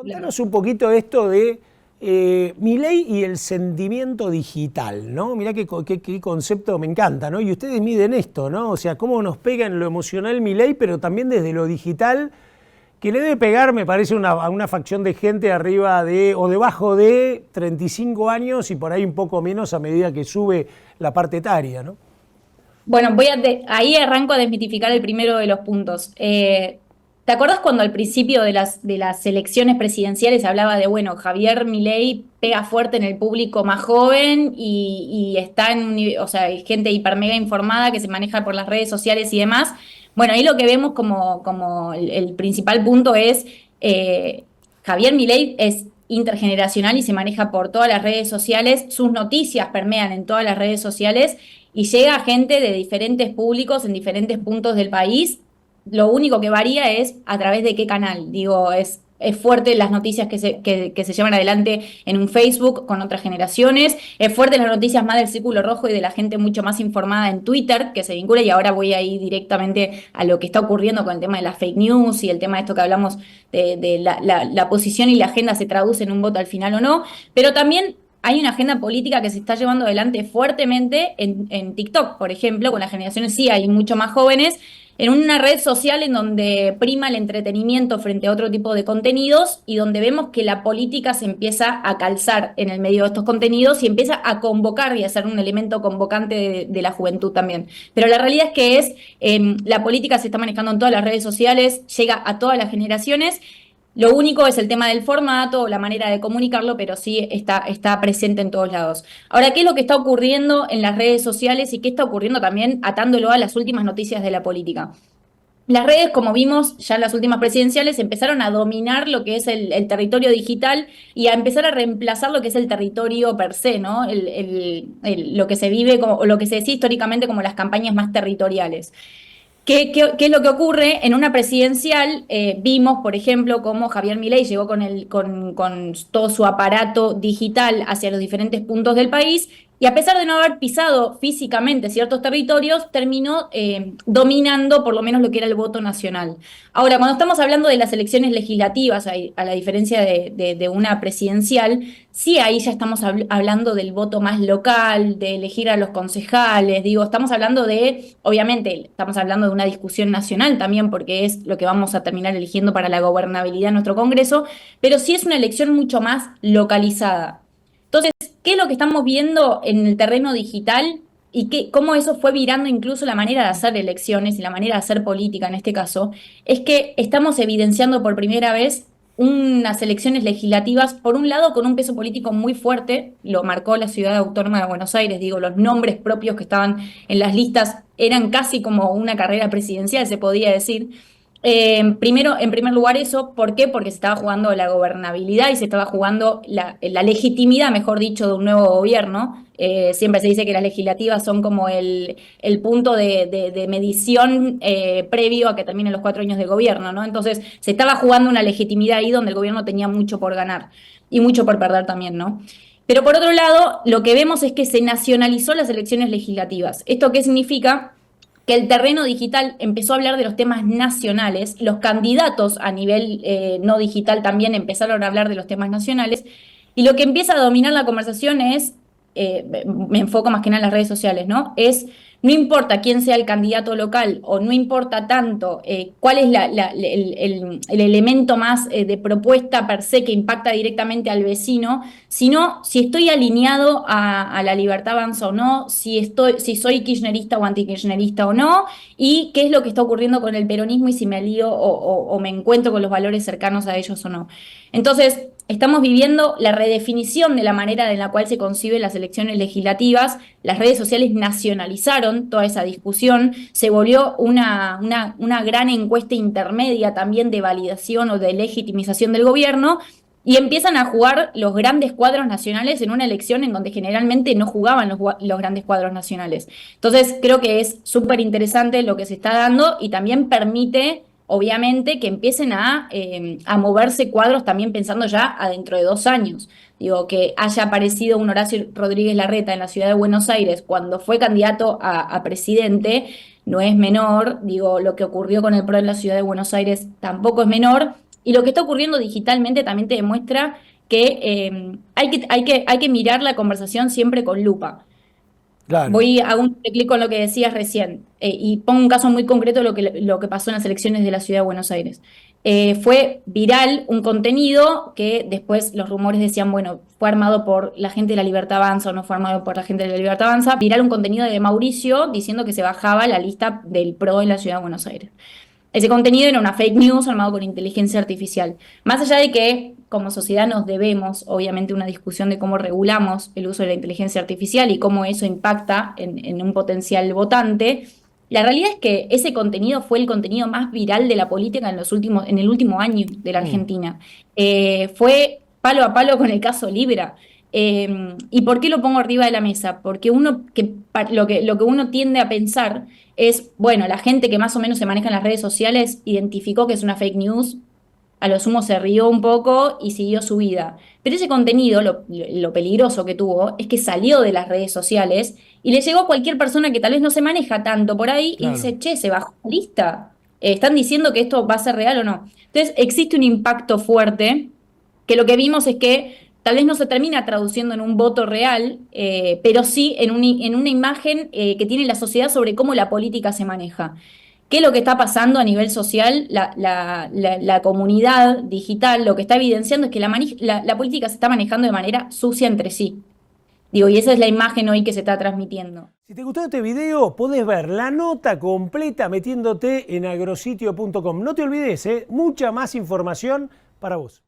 Contanos un poquito esto de Milei y el sentimiento digital, ¿no? Mirá qué concepto me encanta, ¿no? Y ustedes miden esto, ¿no? O sea, cómo nos pega en lo emocional Milei, pero también desde lo digital, que le debe pegar, me parece, a una facción de gente arriba de o debajo de 35 años y por ahí un poco menos a medida que sube la parte etaria, ¿no? Bueno, ahí arranco a desmitificar el primero de los puntos. ¿Te acuerdas cuando al principio de las elecciones presidenciales hablaba de, bueno, Javier Milei pega fuerte en el público más joven y está o sea, hay gente hiper mega informada que se maneja por las redes sociales y demás? Bueno, ahí lo que vemos como el principal punto es Javier Milei es intergeneracional y se maneja por todas las redes sociales, sus noticias permean en todas las redes sociales y llega a gente de diferentes públicos en diferentes puntos del país. Lo único que varía es a través de qué canal. Digo, es fuerte las noticias que se llevan adelante en un Facebook con otras generaciones, es fuerte las noticias más del círculo rojo y de la gente mucho más informada en Twitter, que se vincula, y ahora voy a ir directamente a lo que está ocurriendo con el tema de las fake news y el tema de esto que hablamos de la posición y la agenda se traduce en un voto al final o no, pero también hay una agenda política que se está llevando adelante fuertemente en TikTok, por ejemplo, con las generaciones sí hay mucho más jóvenes, en una red social en donde prima el entretenimiento frente a otro tipo de contenidos y donde vemos que la política se empieza a calzar en el medio de estos contenidos y empieza a convocar y a ser un elemento convocante de la juventud también. Pero la realidad es que la política se está manejando en todas las redes sociales, llega a todas las generaciones. Lo único es el tema del formato, la manera de comunicarlo, pero sí está presente en todos lados. Ahora, ¿qué es lo que está ocurriendo en las redes sociales y qué está ocurriendo también atándolo a las últimas noticias de la política? Las redes, como vimos ya en las últimas presidenciales, empezaron a dominar lo que es el territorio digital y a empezar a reemplazar lo que es el territorio per se, ¿no? Lo que se vive como, o lo que se decía históricamente como las campañas más territoriales. ¿Qué es lo que ocurre? En una presidencial vimos, por ejemplo, cómo Javier Milei llegó con todo su aparato digital hacia los diferentes puntos del país y a pesar de no haber pisado físicamente ciertos territorios, terminó dominando por lo menos lo que era el voto nacional. Ahora, cuando estamos hablando de las elecciones legislativas, a la diferencia de una presidencial, sí, ahí ya estamos hablando del voto más local, de elegir a los concejales, digo, estamos hablando obviamente, estamos hablando de una discusión nacional también, porque es lo que vamos a terminar eligiendo para la gobernabilidad de nuestro Congreso, pero sí es una elección mucho más localizada. Entonces, ¿qué es lo que estamos viendo en el terreno digital? Y cómo eso fue virando incluso la manera de hacer elecciones y la manera de hacer política en este caso, es que estamos evidenciando por primera vez unas elecciones legislativas, por un lado, con un peso político muy fuerte, lo marcó la Ciudad Autónoma de Buenos Aires, digo, los nombres propios que estaban en las listas eran casi como una carrera presidencial, se podía decir. Primero, en primer lugar eso, ¿por qué? Porque se estaba jugando la gobernabilidad y se estaba jugando la legitimidad, mejor dicho, de un nuevo gobierno. Siempre se dice que las legislativas son como el punto de medición previo a que terminen los 4 años de gobierno, ¿no? Entonces, se estaba jugando una legitimidad ahí donde el gobierno tenía mucho por ganar y mucho por perder también, ¿no? Pero por otro lado, lo que vemos es que se nacionalizó las elecciones legislativas. ¿Esto qué significa? Que el terreno digital empezó a hablar de los temas nacionales, los candidatos a nivel no digital también empezaron a hablar de los temas nacionales, y lo que empieza a dominar la conversación me enfoco más que nada en las redes sociales, ¿no? No importa quién sea el candidato local o no importa tanto cuál es el elemento más de propuesta per se que impacta directamente al vecino, sino si estoy alineado a la libertad avanza o no, si soy kirchnerista o antikirchnerista o no, y qué es lo que está ocurriendo con el peronismo y si me alío o me encuentro con los valores cercanos a ellos o no. Entonces, estamos viviendo la redefinición de la manera en la cual se conciben las elecciones legislativas. Las redes sociales nacionalizaron toda esa discusión, se volvió una gran encuesta intermedia también de validación o de legitimización del gobierno. Y empiezan a jugar los grandes cuadros nacionales en una elección en donde generalmente no jugaban los grandes cuadros nacionales. Entonces, creo que es súper interesante lo que se está dando y también permite, obviamente, que empiecen a moverse cuadros también pensando ya a dentro de 2 años. Digo, que haya aparecido un Horacio Rodríguez Larreta en la ciudad de Buenos Aires cuando fue candidato a presidente, no es menor. Digo, lo que ocurrió con el PRO en la ciudad de Buenos Aires tampoco es menor. Y lo que está ocurriendo digitalmente también te demuestra que hay que mirar la conversación siempre con lupa. Claro. Voy a un clic con lo que decías recién y pongo un caso muy concreto de lo que pasó en las elecciones de la Ciudad de Buenos Aires. Fue viral un contenido que después los rumores decían, bueno, fue armado por la gente de la Libertad Avanza o no fue armado por la gente de la Libertad Avanza. Viral un contenido de Mauricio diciendo que se bajaba la lista del PRO en la Ciudad de Buenos Aires. Ese contenido era una fake news armado con inteligencia artificial. Más allá de que como sociedad nos debemos, obviamente, una discusión de cómo regulamos el uso de la inteligencia artificial y cómo eso impacta en un potencial votante, la realidad es que ese contenido fue el contenido más viral de la política en el último año de la Mm. Argentina. Fue palo a palo con el caso Libra. ¿Y por qué lo pongo arriba de la mesa? Porque lo que uno tiende a pensar es, bueno, la gente que más o menos se maneja en las redes sociales identificó que es una fake news, a lo sumo se rió un poco y siguió su vida. Pero ese contenido, lo peligroso que tuvo, es que salió de las redes sociales y le llegó a cualquier persona que tal vez no se maneja tanto por ahí y Claro. dice, che, se bajó la lista. ¿Están diciendo que esto va a ser real o no? Entonces, existe un impacto fuerte que lo que vimos es que tal vez no se termina traduciendo en un voto real, pero sí en una imagen que tiene la sociedad sobre cómo la política se maneja. ¿Qué es lo que está pasando a nivel social? La comunidad digital lo que está evidenciando es que la política se está manejando de manera sucia entre sí. Digo, y esa es la imagen hoy que se está transmitiendo. Si te gustó este video, podés ver la nota completa metiéndote en agrositio.com. No te olvides, mucha más información para vos.